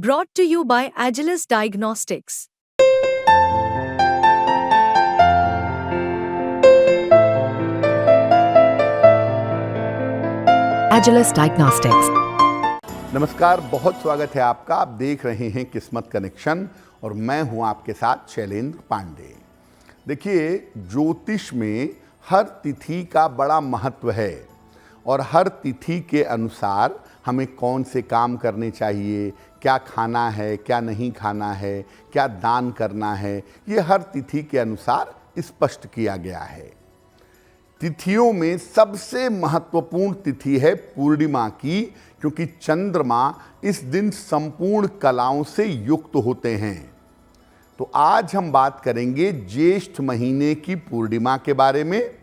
Brought to you by Agilus Diagnostics. Agilus Diagnostics. नमस्कार, बहुत स्वागत है आपका। आप देख रहे हैं किस्मत कनेक्शन और मैं हूं आपके साथ शैलेंद्र पांडे। देखिए, ज्योतिष में हर तिथि का बड़ा महत्व है और हर तिथि के अनुसार हमें कौन से काम करने चाहिए, क्या खाना है, क्या नहीं खाना है, क्या दान करना है, ये हर तिथि के अनुसार स्पष्ट किया गया है। तिथियों में सबसे महत्वपूर्ण तिथि है पूर्णिमा की, क्योंकि चंद्रमा इस दिन संपूर्ण कलाओं से युक्त होते हैं। तो आज हम बात करेंगे ज्येष्ठ महीने की पूर्णिमा के बारे में,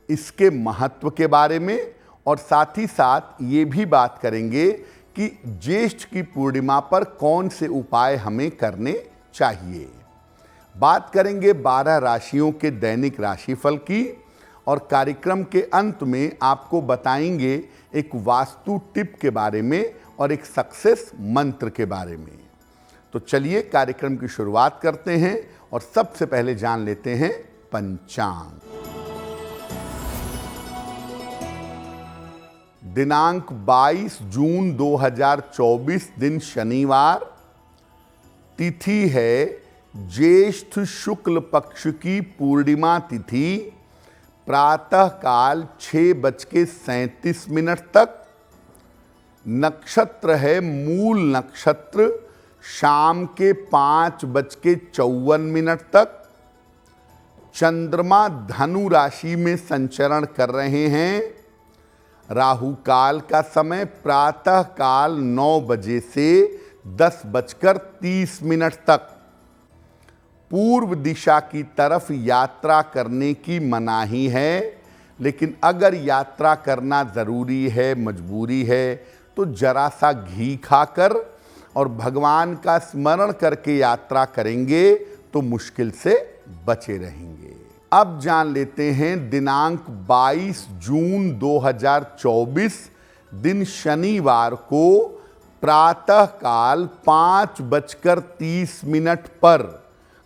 इसके महत्व के बारे में, और साथ ही साथ ये भी बात करेंगे कि ज्येष्ठ की पूर्णिमा पर कौन से उपाय हमें करने चाहिए। बात करेंगे 12 राशियों के दैनिक राशिफल की और कार्यक्रम के अंत में आपको बताएंगे एक वास्तु टिप के बारे में और एक सक्सेस मंत्र के बारे में। तो चलिए कार्यक्रम की शुरुआत करते हैं और सबसे पहले जान लेते हैं पंचांग। दिनांक 22 जून 2024 दिन शनिवार, तिथि है ज्येष्ठ शुक्ल पक्ष की पूर्णिमा तिथि, प्रातः काल 6:37 तक। नक्षत्र है मूल नक्षत्र, शाम के 5:54 तक। चंद्रमा धनु राशि में संचरण कर रहे हैं। राहु काल का समय प्रातः काल 9 बजे से 10:30 तक। पूर्व दिशा की तरफ यात्रा करने की मनाही है, लेकिन अगर यात्रा करना ज़रूरी है, मजबूरी है, तो जरा सा घी खाकर और भगवान का स्मरण करके यात्रा करेंगे तो मुश्किल से बचे रहेंगे। अब जान लेते हैं दिनांक 22 जून 2024 दिन शनिवार को प्रातः काल 5:30 पर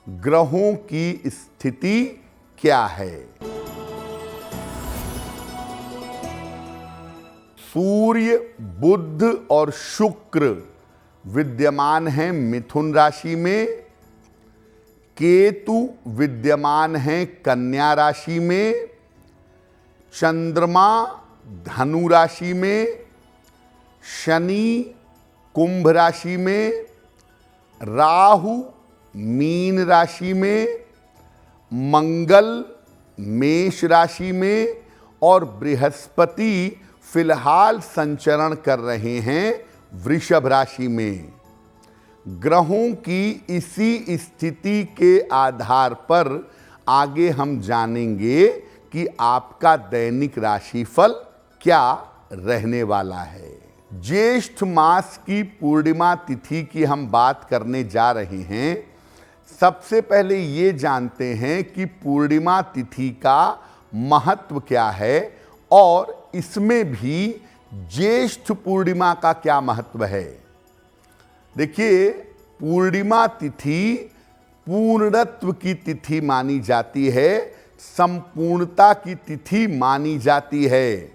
ग्रहों की स्थिति क्या है। सूर्य, बुध और शुक्र विद्यमान हैं मिथुन राशि में। केतु विद्यमान हैं कन्या राशि में। चंद्रमा धनु राशि में। शनि कुंभ राशि में। राहु मीन राशि में। मंगल मेष राशि में और बृहस्पति फिलहाल संचरण कर रहे हैं वृषभ राशि में। ग्रहों की इसी स्थिति के आधार पर आगे हम जानेंगे कि आपका दैनिक राशिफल क्या रहने वाला है। ज्येष्ठ मास की पूर्णिमा तिथि की हम बात करने जा रहे हैं। सबसे पहले ये जानते हैं कि पूर्णिमा तिथि का महत्व क्या है और इसमें भी ज्येष्ठ पूर्णिमा का क्या महत्व है। देखिए, पूर्णिमा तिथि पूर्णत्व की तिथि मानी जाती है, संपूर्णता की तिथि मानी जाती है।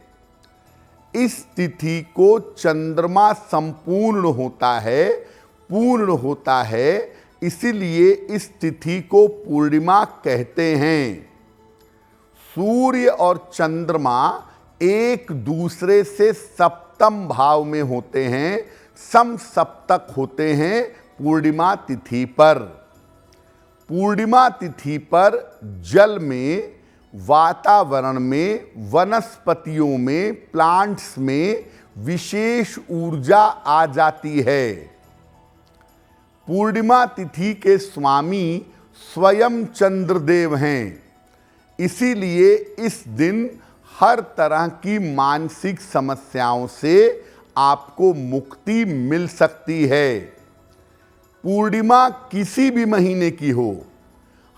इस तिथि को चंद्रमा संपूर्ण होता है, पूर्ण होता है, इसीलिए इस तिथि को पूर्णिमा कहते हैं। सूर्य और चंद्रमा एक दूसरे से सप्तम भाव में होते हैं, समसप्तक होते हैं पूर्णिमा तिथि पर। पूर्णिमा तिथि पर जल में, वातावरण में, वनस्पतियों में, प्लांट्स में विशेष ऊर्जा आ जाती है। पूर्णिमा तिथि के स्वामी स्वयं चंद्रदेव हैं, इसीलिए इस दिन हर तरह की मानसिक समस्याओं से आपको मुक्ति मिल सकती है। पूर्णिमा किसी भी महीने की हो,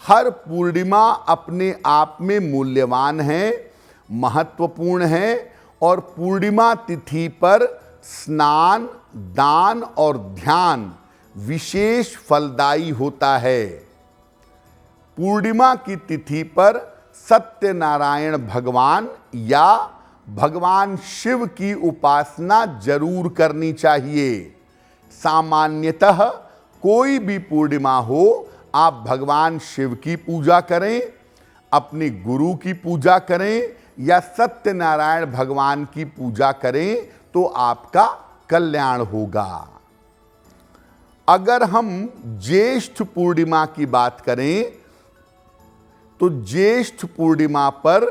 हर पूर्णिमा अपने आप में मूल्यवान है, महत्वपूर्ण है और पूर्णिमा तिथि पर स्नान, दान और ध्यान विशेष फलदायी होता है। पूर्णिमा की तिथि पर सत्यनारायण भगवान या भगवान शिव की उपासना जरूर करनी चाहिए। सामान्यतः कोई भी पूर्णिमा हो, आप भगवान शिव की पूजा करें, अपने गुरु की पूजा करें या सत्यनारायण भगवान की पूजा करें तो आपका कल्याण होगा। अगर हम ज्येष्ठ पूर्णिमा की बात करें तो ज्येष्ठ पूर्णिमा पर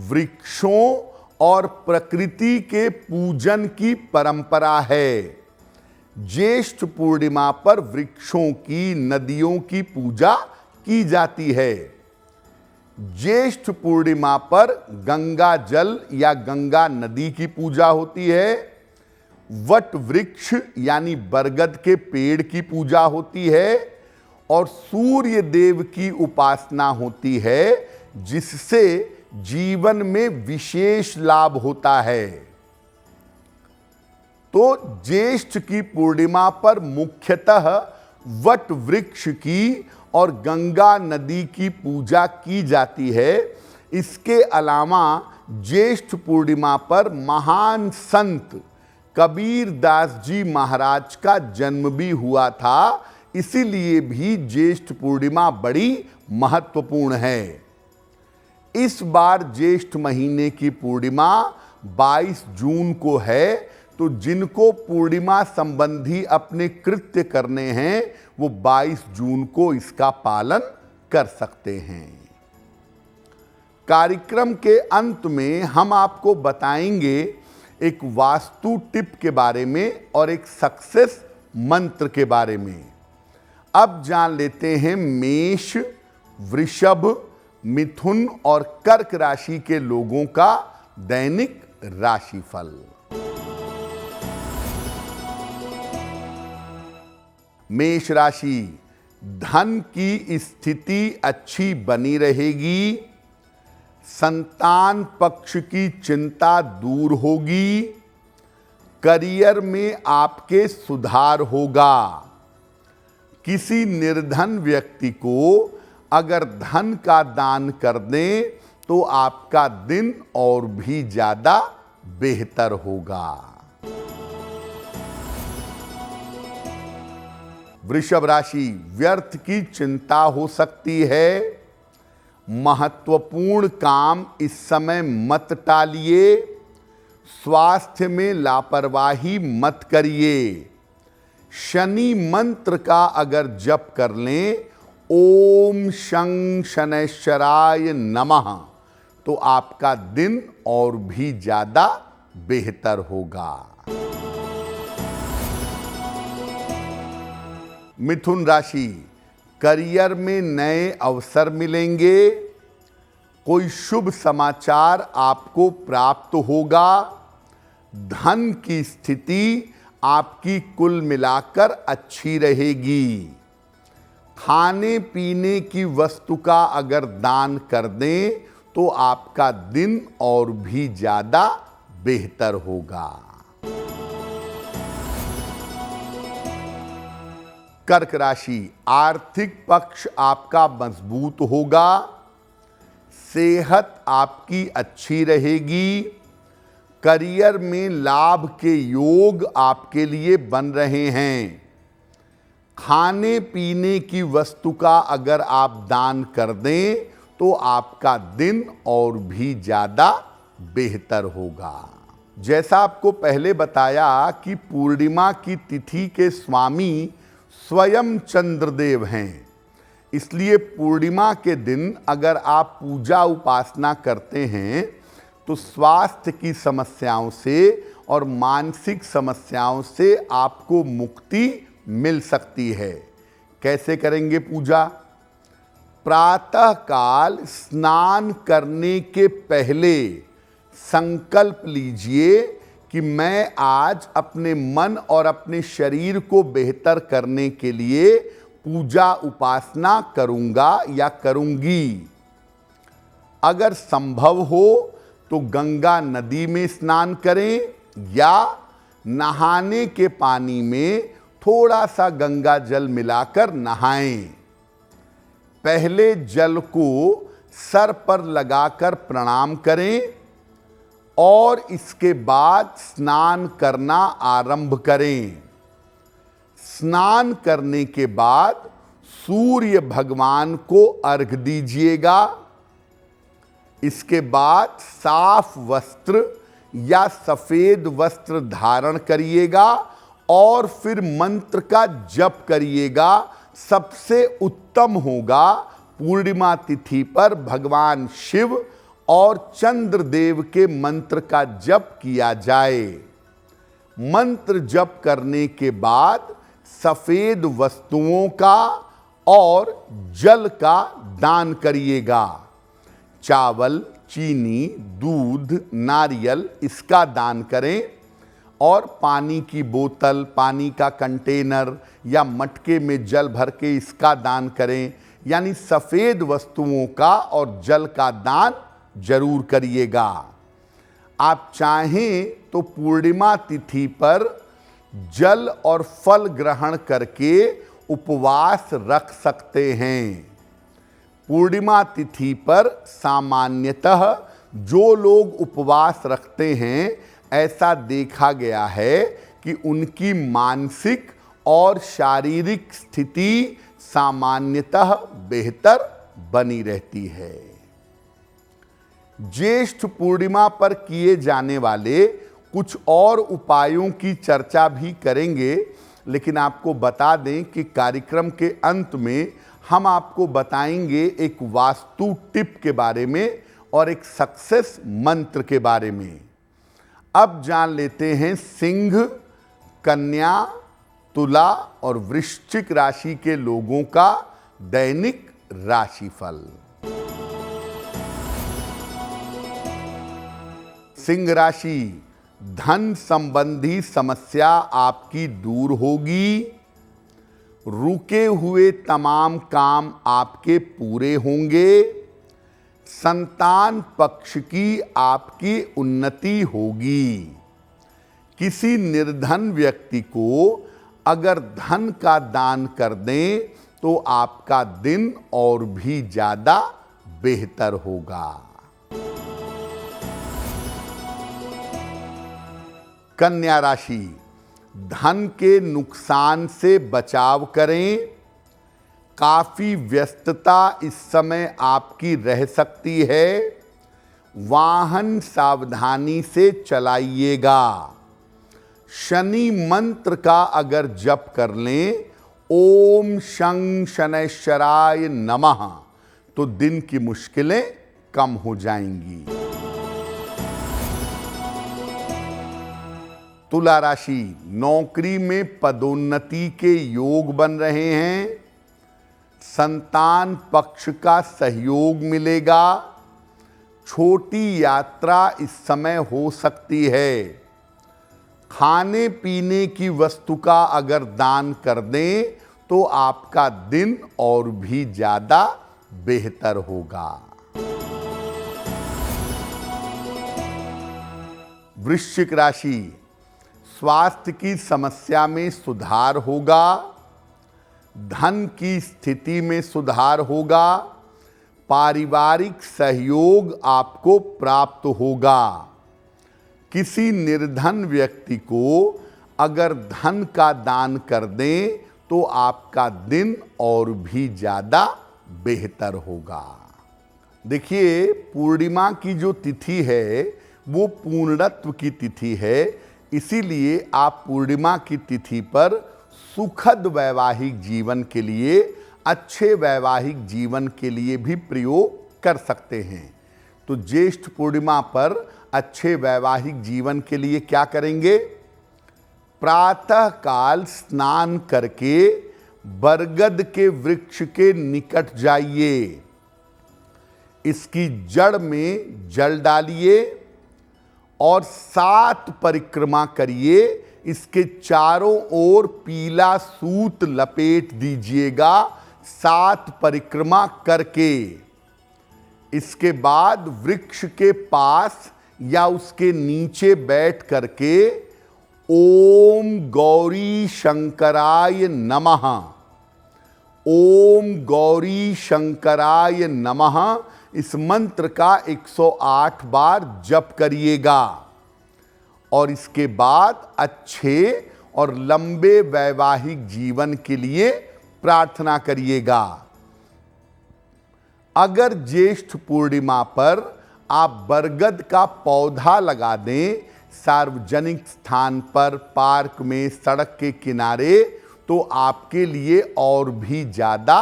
वृक्षों और प्रकृति के पूजन की परंपरा है। ज्येष्ठ पूर्णिमा पर वृक्षों की, नदियों की पूजा की जाती है। ज्येष्ठ पूर्णिमा पर गंगा जल या गंगा नदी की पूजा होती है। वट वृक्ष यानी बरगद के पेड़ की पूजा होती है और सूर्य देव की उपासना होती है, जिससे जीवन में विशेष लाभ होता है। तो ज्येष्ठ की पूर्णिमा पर मुख्यतः वट वृक्ष की और गंगा नदी की पूजा की जाती है। इसके अलावा ज्येष्ठ पूर्णिमा पर महान संत कबीर दास जी महाराज का जन्म भी हुआ था, इसीलिए भी ज्येष्ठ पूर्णिमा बड़ी महत्वपूर्ण है। इस बार ज्येष्ठ महीने की पूर्णिमा 22 जून को है, तो जिनको पूर्णिमा संबंधी अपने कृत्य करने हैं वो 22 जून को इसका पालन कर सकते हैं। कार्यक्रम के अंत में हम आपको बताएंगे एक वास्तु टिप के बारे में और एक सक्सेस मंत्र के बारे में। अब जान लेते हैं मेष, वृषभ, मिथुन और कर्क राशि के लोगों का दैनिक राशिफल। मेष राशि, धन की स्थिति अच्छी बनी रहेगी। संतान पक्ष की चिंता दूर होगी। करियर में आपके सुधार होगा। किसी निर्धन व्यक्ति को अगर धन का दान कर दें तो आपका दिन और भी ज्यादा बेहतर होगा। वृषभ राशि, व्यर्थ की चिंता हो सकती है। महत्वपूर्ण काम इस समय मत टालिए। स्वास्थ्य में लापरवाही मत करिए। शनि मंत्र का अगर जप कर लें, ओम शं शनैश्चराय नमः, तो आपका दिन और भी ज्यादा बेहतर होगा। मिथुन राशि, करियर में नए अवसर मिलेंगे। कोई शुभ समाचार आपको प्राप्त होगा। धन की स्थिति आपकी कुल मिलाकर अच्छी रहेगी। खाने पीने की वस्तु का अगर दान कर दें तो आपका दिन और भी ज्यादा बेहतर होगा। कर्क राशि, आर्थिक पक्ष आपका मजबूत होगा। सेहत आपकी अच्छी रहेगी। करियर में लाभ के योग आपके लिए बन रहे हैं। खाने पीने की वस्तु का अगर आप दान कर दें तो आपका दिन और भी ज्यादा बेहतर होगा। जैसा आपको पहले बताया कि पूर्णिमा की तिथि के स्वामी स्वयं चंद्रदेव हैं, इसलिए पूर्णिमा के दिन अगर आप पूजा उपासना करते हैं तो स्वास्थ्य की समस्याओं से और मानसिक समस्याओं से आपको मुक्ति मिल सकती है। कैसे करेंगे पूजा? प्रातः काल स्नान करने के पहले संकल्प लीजिए कि मैं आज अपने मन और अपने शरीर को बेहतर करने के लिए पूजा उपासना करूंगा या करूंगी। अगर संभव हो तो गंगा नदी में स्नान करें या नहाने के पानी में थोड़ा सा गंगा जल मिलाकर नहाएं। पहले जल को सर पर लगाकर प्रणाम करें और इसके बाद स्नान करना आरंभ करें। स्नान करने के बाद सूर्य भगवान को अर्घ्य दीजिएगा। इसके बाद साफ वस्त्र या सफेद वस्त्र धारण करिएगा और फिर मंत्र का जप करिएगा। सबसे उत्तम होगा पूर्णिमा तिथि पर भगवान शिव और चंद्रदेव के मंत्र का जप किया जाए। मंत्र जप करने के बाद सफेद वस्तुओं का और जल का दान करिएगा। चावल, चीनी, दूध, नारियल इसका दान करें और पानी की बोतल, पानी का कंटेनर या मटके में जल भर के इसका दान करें। यानी सफेद वस्तुओं का और जल का दान जरूर करिएगा। आप चाहें तो पूर्णिमा तिथि पर जल और फल ग्रहण करके उपवास रख सकते हैं। पूर्णिमा तिथि पर सामान्यतः जो लोग उपवास रखते हैं, ऐसा देखा गया है कि उनकी मानसिक और शारीरिक स्थिति सामान्यतः बेहतर बनी रहती है। ज्येष्ठ पूर्णिमा पर किए जाने वाले कुछ और उपायों की चर्चा भी करेंगे, लेकिन आपको बता दें कि कार्यक्रम के अंत में हम आपको बताएंगे एक वास्तु टिप के बारे में और एक सक्सेस मंत्र के बारे में। अब जान लेते हैं सिंह, कन्या, तुला और वृश्चिक राशि के लोगों का दैनिक राशिफल। सिंह राशि, धन संबंधी समस्या आपकी दूर होगी। रुके हुए तमाम काम आपके पूरे होंगे। संतान पक्ष की आपकी उन्नति होगी। किसी निर्धन व्यक्ति को अगर धन का दान कर दें तो आपका दिन और भी ज्यादा बेहतर होगा। कन्या राशि, धन के नुकसान से बचाव करें। काफी व्यस्तता इस समय आपकी रह सकती है। वाहन सावधानी से चलाइएगा। शनि मंत्र का अगर जप कर लें, ओम शं शनैश्चराय नमः, तो दिन की मुश्किलें कम हो जाएंगी। तुला राशि, नौकरी में पदोन्नति के योग बन रहे हैं। संतान पक्ष का सहयोग मिलेगा। छोटी यात्रा इस समय हो सकती है। खाने पीने की वस्तु का अगर दान कर दें तो आपका दिन और भी ज्यादा बेहतर होगा। वृश्चिक राशि, स्वास्थ्य की समस्या में सुधार होगा। धन की स्थिति में सुधार होगा। पारिवारिक सहयोग आपको प्राप्त होगा। किसी निर्धन व्यक्ति को अगर धन का दान कर दें तो आपका दिन और भी ज़्यादा बेहतर होगा। देखिए, पूर्णिमा की जो तिथि है वो पूर्णत्व की तिथि है, इसीलिए आप पूर्णिमा की तिथि पर सुखद वैवाहिक जीवन के लिए, अच्छे वैवाहिक जीवन के लिए भी प्रयोग कर सकते हैं। तो ज्येष्ठ पूर्णिमा पर अच्छे वैवाहिक जीवन के लिए क्या करेंगे? प्रातः काल स्नान करके बरगद के वृक्ष के निकट जाइए। इसकी जड़ में जल डालिए और 7 परिक्रमा करिए। इसके चारों ओर पीला सूत लपेट दीजिएगा 7 परिक्रमा करके। इसके बाद वृक्ष के पास या उसके नीचे बैठ करके ओम गौरी शंकराय नमः, ओम गौरी शंकराय नमः, इस मंत्र का 108 बार जप करिएगा और इसके बाद अच्छे और लंबे वैवाहिक जीवन के लिए प्रार्थना करिएगा। अगर ज्येष्ठ पूर्णिमा पर आप बरगद का पौधा लगा दें सार्वजनिक स्थान पर, पार्क में, सड़क के किनारे, तो आपके लिए और भी ज्यादा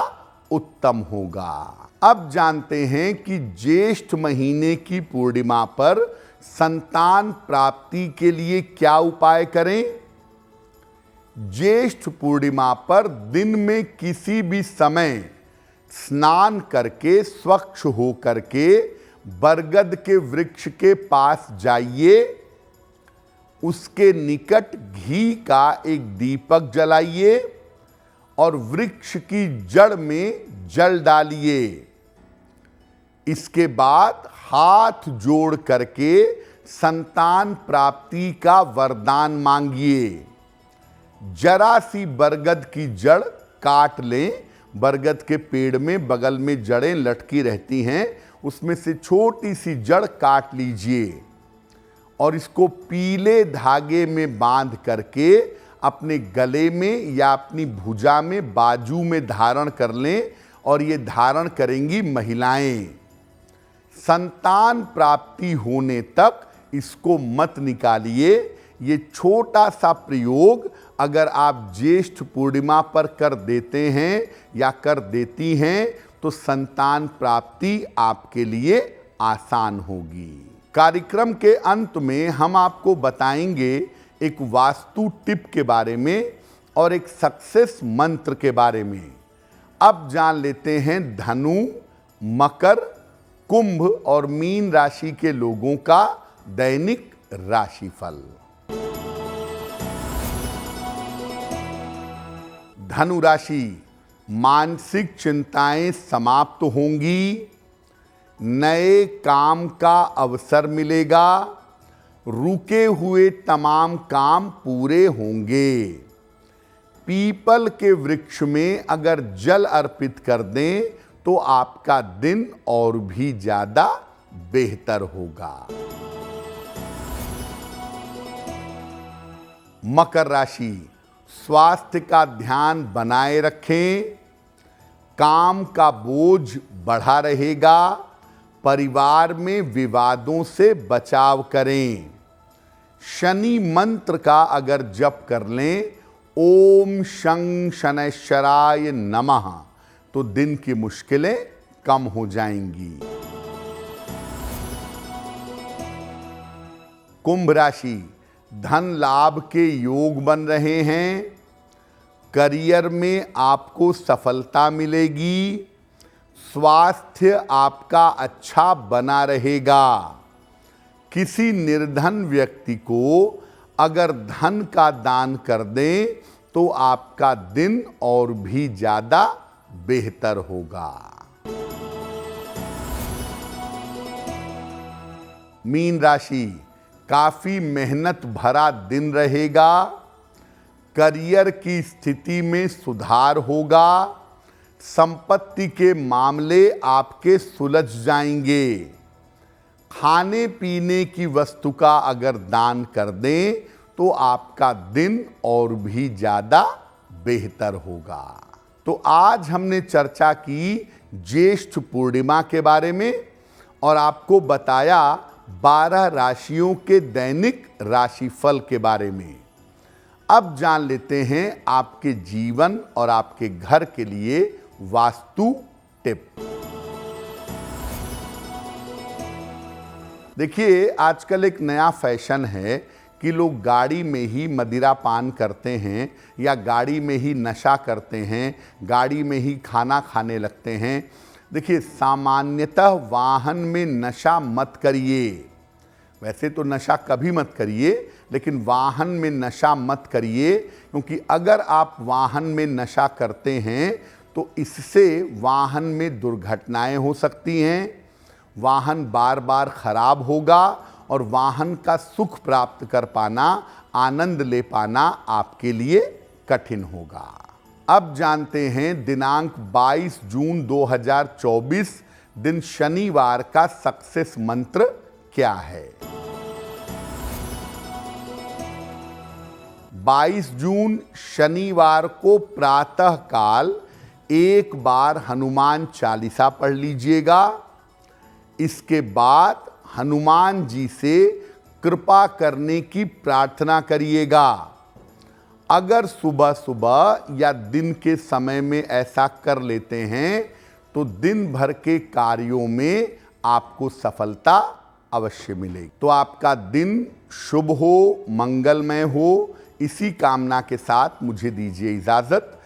उत्तम होगा। अब जानते हैं कि ज्येष्ठ महीने की पूर्णिमा पर संतान प्राप्ति के लिए क्या उपाय करें। ज्येष्ठ पूर्णिमा पर दिन में किसी भी समय स्नान करके स्वच्छ हो करके बरगद के वृक्ष के पास जाइए, उसके निकट घी का एक दीपक जलाइए और वृक्ष की जड़ में जल डालिए। इसके बाद हाथ जोड़ करके संतान प्राप्ति का वरदान मांगिए। जरा सी बरगद की जड़ काट लें, बरगद के पेड़ में बगल में जड़ें लटकी रहती हैं, उसमें से छोटी सी जड़ काट लीजिए और इसको पीले धागे में बांध करके अपने गले में या अपनी भुजा में, बाजू में धारण कर लें और ये धारण करेंगी महिलाएं। संतान प्राप्ति होने तक इसको मत निकालिए। ये छोटा सा प्रयोग अगर आप ज्येष्ठ पूर्णिमा पर कर देते हैं या कर देती हैं तो संतान प्राप्ति आपके लिए आसान होगी। कार्यक्रम के अंत में हम आपको बताएंगे एक वास्तु टिप के बारे में और एक सक्सेस मंत्र के बारे में। अब जान लेते हैं धनु, मकर, कुंभ और मीन राशि के लोगों का दैनिक राशिफल। धनु राशि, मानसिक चिंताएं समाप्त होंगी, नए काम का अवसर मिलेगा, रुके हुए तमाम काम पूरे होंगे। पीपल के वृक्ष में अगर जल अर्पित कर दें तो आपका दिन और भी ज्यादा बेहतर होगा। मकर राशि, स्वास्थ्य का ध्यान बनाए रखें, काम का बोझ बढ़ा रहेगा, परिवार में विवादों से बचाव करें। शनि मंत्र का अगर जप कर लें, ओम शं शनैश्चराय नमः, तो दिन की मुश्किलें कम हो जाएंगी। कुंभ राशि, धन लाभ के योग बन रहे हैं, करियर में आपको सफलता मिलेगी, स्वास्थ्य आपका अच्छा बना रहेगा। किसी निर्धन व्यक्ति को अगर धन का दान कर दें तो आपका दिन और भी ज्यादा बेहतर होगा। मीन राशि, काफी मेहनत भरा दिन रहेगा, करियर की स्थिति में सुधार होगा, संपत्ति के मामले आपके सुलझ जाएंगे। खाने पीने की वस्तु का अगर दान कर दें तो आपका दिन और भी ज्यादा बेहतर होगा। तो आज हमने चर्चा की ज्येष्ठ पूर्णिमा के बारे में और आपको बताया 12 राशियों के दैनिक राशिफल के बारे में। अब जान लेते हैं आपके जीवन और आपके घर के लिए वास्तु टिप। देखिए, आजकल एक नया फैशन है कि लोग गाड़ी में ही मदिरा पान करते हैं या गाड़ी में ही नशा करते हैं, गाड़ी में ही खाना खाने लगते हैं। देखिए, सामान्यतः वाहन में नशा मत करिए। वैसे तो नशा कभी मत करिए, लेकिन वाहन में नशा मत करिए, क्योंकि अगर आप वाहन में नशा करते हैं तो इससे वाहन में दुर्घटनाएं हो सकती हैं, वाहन बार बार खराब होगा और वाहन का सुख प्राप्त कर पाना आनंद ले पाना आपके लिए कठिन होगा। अब जानते हैं दिनांक 22 जून 2024 दिन शनिवार का सक्सेस मंत्र क्या है। 22 जून शनिवार को प्रातः काल एक बार हनुमान चालीसा पढ़ लीजिएगा। इसके बाद हनुमान जी से कृपा करने की प्रार्थना करिएगा। अगर सुबह सुबह या दिन के समय में ऐसा कर लेते हैं तो दिन भर के कार्यों में आपको सफलता अवश्य मिलेगी। तो आपका दिन शुभ हो, मंगलमय हो, इसी कामना के साथ मुझे दीजिए इजाजत।